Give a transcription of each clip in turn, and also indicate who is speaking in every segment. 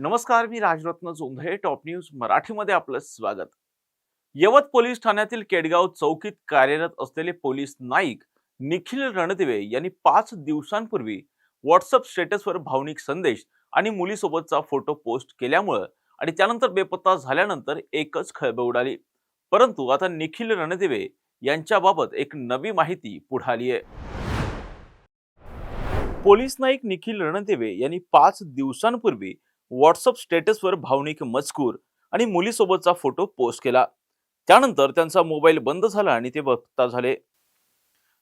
Speaker 1: नमस्कार, मी Rajratna Jondhale. Top news मराठीमध्ये आपलं स्वागत. यवत पोलीस ठाण्यातील केडगाव चौकीत कार्यरत असलेले पोलीस नाईक निखिल रणदिवे यांनी 5 दिवसांपूर्वी व्हॉट्सअप स्टेटसवर भावनिक संदेश आणि मुलीसोबतचा फोटो पोस्ट केल्यामुळे आणि त्यानंतर बेपत्ता झाल्यानंतर एकच खळबळ उडाली. परंतु आता निखिल रणदिवे यांच्याबाबत एक नवी माहिती पुढे आली आहे. पोलीस नाईक निखिल रणदिवे यांनी 5 दिवसांपूर्वी व्हॉट्सअप स्टेटसवर भावनिक मजकूर आणि मुलीसोबतचा फोटो पोस्ट केला. त्यानंतर त्यांचा मोबाईल बंद झाला आणि ते बेपत्ता झाले.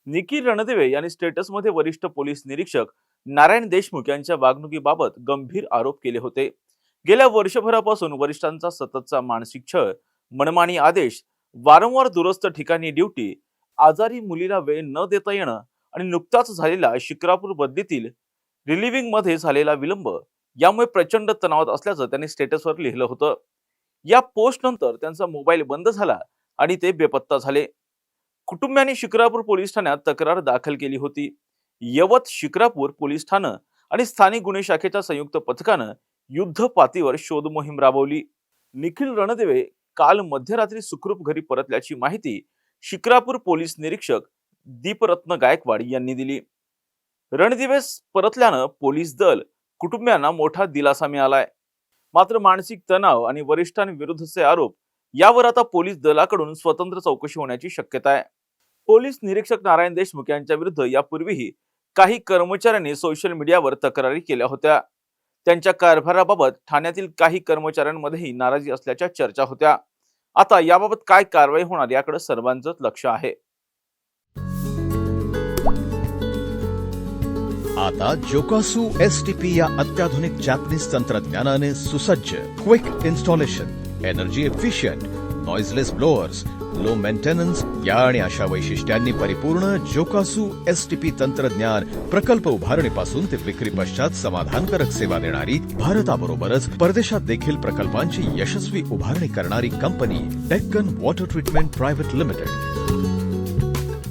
Speaker 1: निखिल रणदिवे यांनी स्टेटसमध्ये वरिष्ठ पोलीस निरीक्षक नारायण देशमुख यांच्या वागणुकीबाबत गंभीर आरोप केले होते. गेल्या वर्षभरापासून वरिष्ठांचा सततचा मानसिक छळ, मनमानी आदेश, वारंवार दुरस्थ ठिकाणी ड्युटी, आजारी मुलीला वेळ न देता येणं आणि नुकताच झालेला शिक्रापूर बदलीतील रिलिव्हिंग मध्ये झालेला विलंब यामुळे प्रचंड तणावात असल्याचं त्यांनी स्टेटसवर लिहिलं होतं. या पोस्ट नंतर त्यांचा मोबाईल बंद झाला आणि ते बेपत्ता झाले. कुटुंबियांनी शिक्रापूर पोलीस ठाण्यात तक्रार दाखल केली होती. यवत शिक्रापूर पोलीस ठाणं आणि स्थानिक गुन्हे शाखेच्या संयुक्त पथकानं युद्ध पातळीवर शोध मोहीम राबवली. निखिल रणदिवे काल मध्यरात्री सुखरूप घरी परतल्याची माहिती शिक्रापूर पोलीस निरीक्षक दीपरत्न गायकवाड यांनी दिली. रणदिवे परतल्यानं पोलीस दल कुटुंबियांना मोठा दिलासा मिळालाय. मात्र मानसिक तणाव आणि वरिष्ठांविरुद्धचे आरोप यावर आता पोलीस दलाकडून स्वतंत्र चौकशी होण्याची शक्यता आहे. पोलीस निरीक्षक नारायण देशमुख यांच्या विरुद्ध यापूर्वीही काही कर्मचाऱ्यांनी सोशल मीडियावर तक्रारी केल्या होत्या. त्यांच्या कारभाराबाबत ठाण्यातील काही कर्मचाऱ्यांमध्येही नाराजी असल्याच्या चर्चा होत्या. आता याबाबत काय कारवाई होणार याकडे सर्वांचं लक्ष आहे.
Speaker 2: आता जोकासु STP या अत्याधुनिक जॅपनीज तंत्रज्ञानाने सुसज्ज, quick installation, energy efficient, noiseless blowers, low maintenance या आणि अशा वैशिष्ट्यांनी परिपूर्ण जोकासु STP तंत्रज्ञान प्रकल्प उभारणीपासून ते विक्री पश्चात समाधानकारक सेवा देणारी, भारताबरोबरच परदेशात देखील प्रकल्पांची यशस्वी उभारणी करणारी company Deccan water treatment private limited.